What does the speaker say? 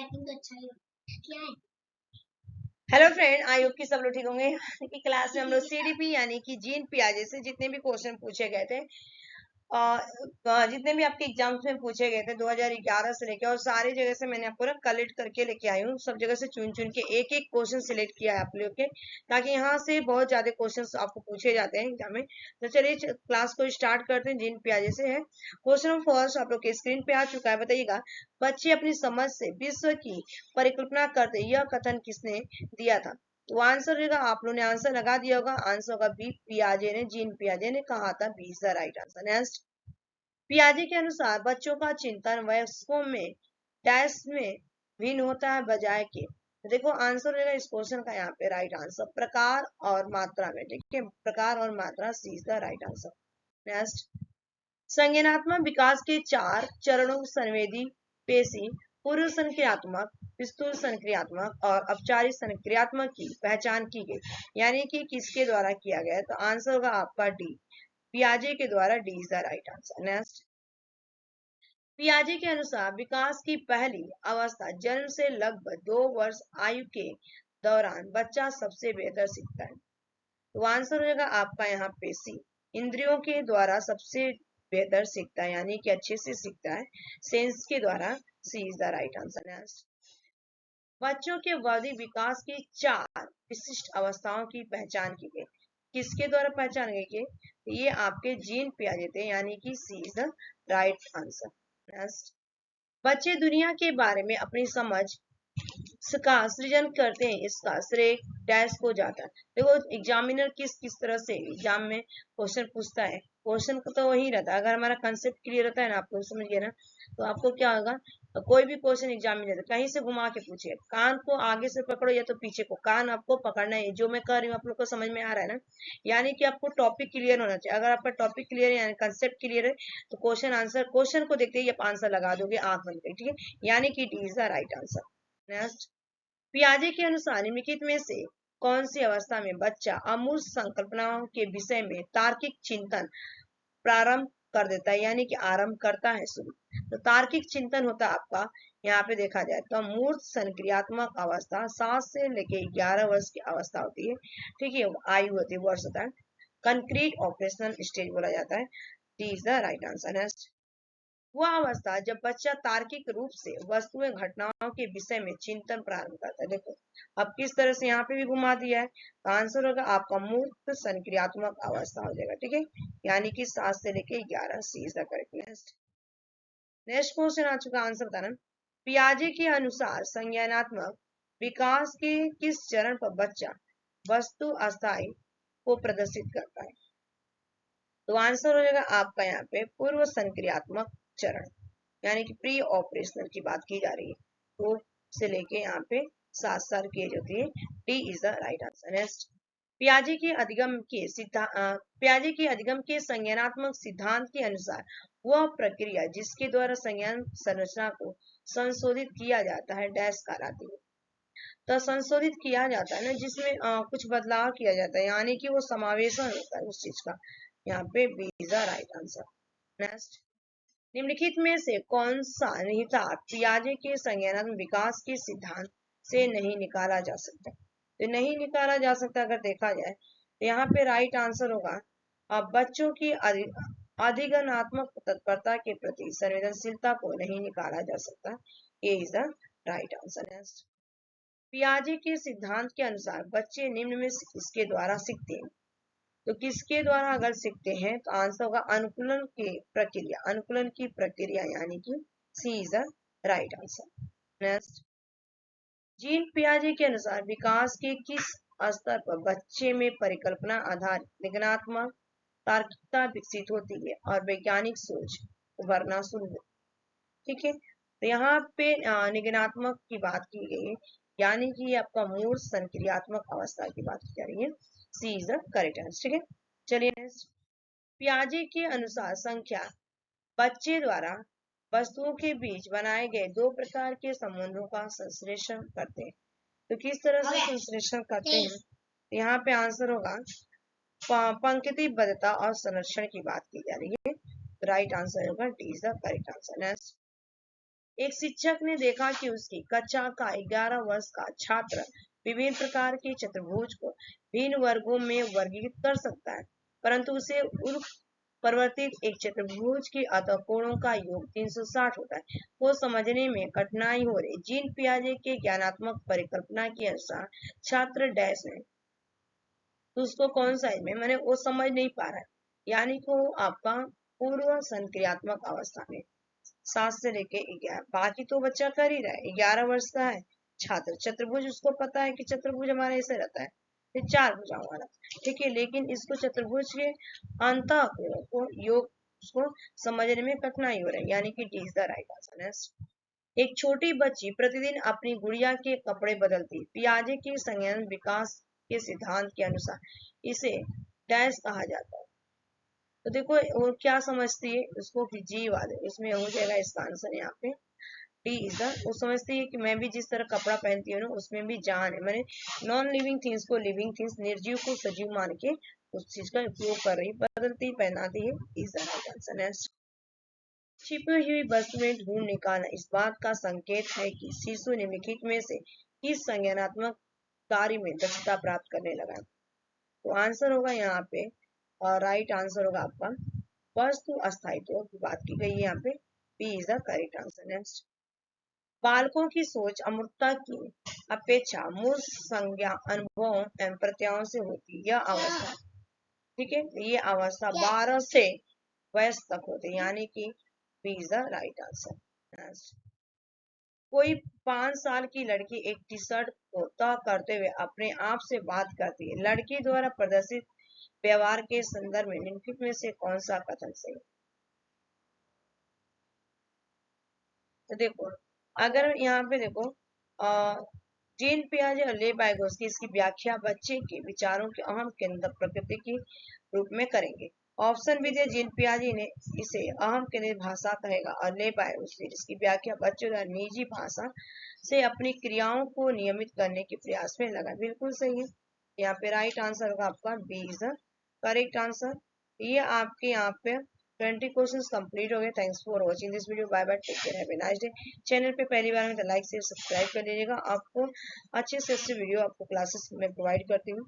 Hello friend, I hope कि सब लोग ठीक होंगे। कि क्लास में हम लोग सीडीपी यानी कि जीन पियाजे से जितने भी क्वेश्चन पूछे गए थे, जितने भी आपके एग्जाम्स में पूछे गए थे 2011 से लेके, और सारी जगह से मैंने आपको ना कलेक्ट करके लेके आई हूँ। सब जगह से चुन चुन के एक एक क्वेश्चन सिलेक्ट किया है आप लोग के, ताकि यहाँ से बहुत ज्यादा क्वेश्चन आपको पूछे जाते हैं एग्जाम में। तो चलिए क्लास को स्टार्ट करते हैं। जीन पियाजे से है क्वेश्चन फर्स्ट, आप लोग के स्क्रीन पे आ चुका है। बताइएगा, बच्चे अपनी समझ से विश्व की परिकल्पना करते यह कथन किसने दिया था? तो आंसर रहेगा, आप लोगों ने आंसर लगा दिया होगा। आंसर होगा बी, पियाजे ने, जीन पियाजे ने कहा था। B is the right answer. Next, पियाजे के अनुसार बच्चों का चिंतन वयस्कों में डैश में भिन्न होता है बजाय के। तो देखो आंसर रहेगा इस क्वेश्चन का यहाँ पे राइट आंसर प्रकार और मात्रा में। ठीक है, प्रकार और मात्रा, C is the right answer. Next, संज्ञानात्मक विकास के 4 चरणों संवेदी, पेशी, पूर्व संक्रियात्मक, विस्तृत संक्रियात्मक और औपचारिक संक्रियात्मक की पहचान की गई, यानी कि किसके द्वारा किया गया? तो आंसर होगा आपका डी, पियाजे के द्वारा। D is the right answer. Next, पियाजे के अनुसार विकास की पहली अवस्था जन्म से लगभग 2 वर्ष आयु के दौरान बच्चा सबसे बेहतर सीखता है। तो आंसर होगा आपका यहाँ पे सी, इंद्रियों के द्वारा सबसे बेहतर सीखता है, यानी कि अच्छे से सीखता है, सेंस के द्वारा। C is the right answer. Next, बच्चों के बौद्धिक विकास की 4 विशिष्ट अवस्थाओं की पहचान की गई, किसके द्वारा पहचान गई? ये आपके जीन पियाजे थे, यानी कि C is the right answer. Next, बच्चे दुनिया के बारे में अपनी समझ का सृजन करते हैं, इसका श्रेय डैश को जाता है। देखो एग्जामिनर किस किस तरह से एग्जाम में क्वेश्चन पूछता है, क्वेश्चन का तो वही रहता है। अगर हमारा कंसेप्ट क्लियर रहता है ना, आपको समझ गए ना, तो आपको क्या होगा, तो कोई भी क्वेश्चन एग्जाम में जाता है कहीं से घुमा के पूछे, कान को आगे से पकड़ो या तो पीछे को, कान आपको पकड़ना है। जो मैं कह रही हूँ आप लोग को समझ में आ रहा है ना? यानी कि आपको टॉपिक क्लियर होना चाहिए। अगर आपका टॉपिक क्लियर है यानी कंसेप्ट क्लियर है, तो क्वेश्चन आंसर, क्वेश्चन को देखते ही आप आंसर लगा दोगे आंख बंद करके। ठीक है, यानी कि D is the right answer. Next, पियाजे के अनुसार निम्नलिखित में से कौन सी अवस्था में बच्चा अमूर्त संकल्पनाओं के विषय में तार्किक चिंतन प्रारंभ कर देता है, यानी कि आरंभ करता है शुरू? तो तार्किक चिंतन होता है आपका, यहाँ पे देखा जाए तो मूर्त संक्रियात्मक अवस्था 7 से लेके 11 वर्ष की अवस्था होती है। ठीक है, आयु होती है, वर्ष होता है। कंक्रीट ऑपरेशनल स्टेज बोला जाता है। D is the right answer. वह अवस्था जब बच्चा तार्किक रूप से वस्तुएं घटनाओं के विषय में चिंतन प्रारंभ करता है। देखो अब किस तरह से यहाँ पे भी घुमा दिया है, तो आंसर होगा आपका मूर्त संक्रियात्मक अवस्था हो जाएगा। ठीक है, यानी कि 7 से लेके 11, C is the correct. Next question आ चुका, आंसर बताना। पियाजे के अनुसार संज्ञानात्मक विकास के किस चरण पर बच्चा वस्तु अस्थायी को प्रदर्शित करता है? तो आंसर हो जाएगा आपका यहाँ पे पूर्व संक्रियात्मक चरण, यानी कि प्री ऑपरेशनल की बात की जा रही है। 2 से लेके यहाँ पे 7 साल की एज होती है। D is the right answer. Next, पियाजे के अधिगम के संज्ञानात्मक सिद्धांत के अनुसार वह प्रक्रिया जिसके द्वारा संज्ञान संरचना को संशोधित किया जाता है डैश कहलाती है। तो संशोधित किया जाता है ना, जिसमें कुछ बदलाव किया जाता है, यानी कि वो समावेशन होता है उस चीज का। यहाँ पे B is the right answer. Next, निम्नलिखित में से कौन सा निहितार्थ पियाजे के संज्ञानात्मक विकास के सिद्धांत से नहीं निकाला जा सकता? तो नहीं निकाला जा सकता अगर देखा जाए तो यहाँ पे राइट आंसर होगा बच्चों की अधिगमनात्मक तत्परता के प्रति संवेदनशीलता को नहीं निकाला जा सकता। ये is the right answer. Next, पियाजे के सिद्धांत के अनुसार बच्चे निम्न में किसके द्वारा सीखते हैं? तो किसके द्वारा अगर सीखते हैं तो आंसर होगा अनुकूलन की प्रक्रिया, अनुकूलन की प्रक्रिया, यानी कि C is the right answer. Next, Jean पियाजे के अनुसार विकास के किस स्तर पर बच्चे में परिकल्पना आधारित निगनात्मक तार्किकता विकसित होती है और वैज्ञानिक सोच उभरना शुरू होती है? ठीक है, तो यहाँ पे निगनात्मक की बात की गई है, यानी कि आपका मूल संक्रियात्मक अवस्था की बात की जा रही है। सी इज द करेक्ट आंसर। ठीक है, चलिए नेक्स्ट, पियाजे के अनुसार संख्या बच्चे द्वारा वस्तुओं के बीच बनाए गए 2 प्रकार के संबंधों का संश्लेषण करते हैं। तो किस तरह से संश्लेषण करते हैं? यहाँ पे आंसर होगा पंक्तिबद्धता और संरक्षण की बात की जा रही है। राइट आंसर होगा D is the correct answer. Next, एक शिक्षक ने देखा कि उसकी कक्षा का 11 वर्ष का छात्र विभिन्न प्रकार के चतुर्भुज को भिन्न वर्गों में वर्गीकृत कर सकता है, परंतु उसे उर्फ परिवर्तित एक चतुर्भुज के अतः का योग 360 होता है, वो समझने में कठिनाई हो रही। जीन पियाजे के ज्ञानात्मक परिकल्पना के अनुसार छात्र डैश ने तो उसको कौन सा है मैंने वो समझ नहीं पा रहा है, यानी कि वो आपका पूर्व संक्रियात्मक अवस्था में 7 से लेके 11, बाकी तो बच्चा कर ही रहा है। 11 वर्ष का है छात्र, चतुर्भुज उसको पता है कि चतुर्भुज हमारे ऐसे रहता है, फिर 4 भुजाओं वाला, ठीक है, लेकिन इसको चतुर्भुज के अंत को योग उसको समझने में कठिनाई हो रही है, यानी कि D is the right answer है। एक छोटी बच्ची प्रतिदिन अपनी गुड़िया के कपड़े बदलती। पियाजे के संज्ञान विकास के सिद्धांत के अनुसार इसे डैश कहा जाता है। तो देखो वो क्या समझती है उसको कि जी वाले, इसमें हो जाएगा इसका आंसर यहाँ पे डी इज द, वो समझती है कि मैं भी जिस तरह कपड़ा पहनती हूँ ना उसमें भी जान है, मैंने नॉन लिविंग थिंग्स को लिविंग थिंग्स, निर्जीव को सजीव मान के उस चीज का उपयोग कर रही, बदलती पहनाती है, इज द राइट आंसर है। छिपी हुई वस्तु में ढूंढ निकालना इस बात का संकेत है कि शिशु निम्नलिखित में से किस संज्ञानात्मक कार्य में दक्षता प्राप्त करने लगा है। तो आंसर होगा यहाँ पे, और राइट आंसर होगा आपका वस्तु अस्थायित्व की बात की गई है यहाँ पे, B is the correct answer. Next, बालकों की सोच अमूर्तता की अपेक्षा मूल संज्ञा अनुभवों एवं प्रत्यायों से होती यह अवस्था, ठीक है, ये अवस्था 12 से वयस्क तक होती, यानी कि B is the right answer. कोई 5 साल की लड़की एक टी शर्ट को तह करते हुए अपने आप से बात करती है, लड़की द्वारा प्रदर्शित व्यवहार के संदर्भ में निम्नलिखित में से कौन सा कथन सही। तो देखो अगर यहाँ पे देखो जीन पियाजे और ले बाइगोस्की इसकी व्याख्या बच्चे के विचारों के अहम केंद्र प्रकृति के रूप में करेंगे। ऑप्शन भी दिया, जीन पियाजे ने इसे अहम केंद्रित भाषा कहेगा और ले बाइगोस्की इसकी व्याख्या बच्चों द्वारा निजी भाषा से अपनी क्रियाओं को नियमित करने के प्रयास में लगा। बिल्कुल सही है, यहाँ पे राइट आंसर होगा आपका B is the correct answer. ये आपके यहाँ पे 20 क्वेश्चंस कंप्लीट हो गए। Thanks for watching this video, bye bye, take care, have a nice day. Channel पे पहली बार में तो लाइक शेयर सब्सक्राइब कर लीजिएगा, आपको अच्छे से अच्छे वीडियो आपको क्लासेस में प्रोवाइड करती हूँ।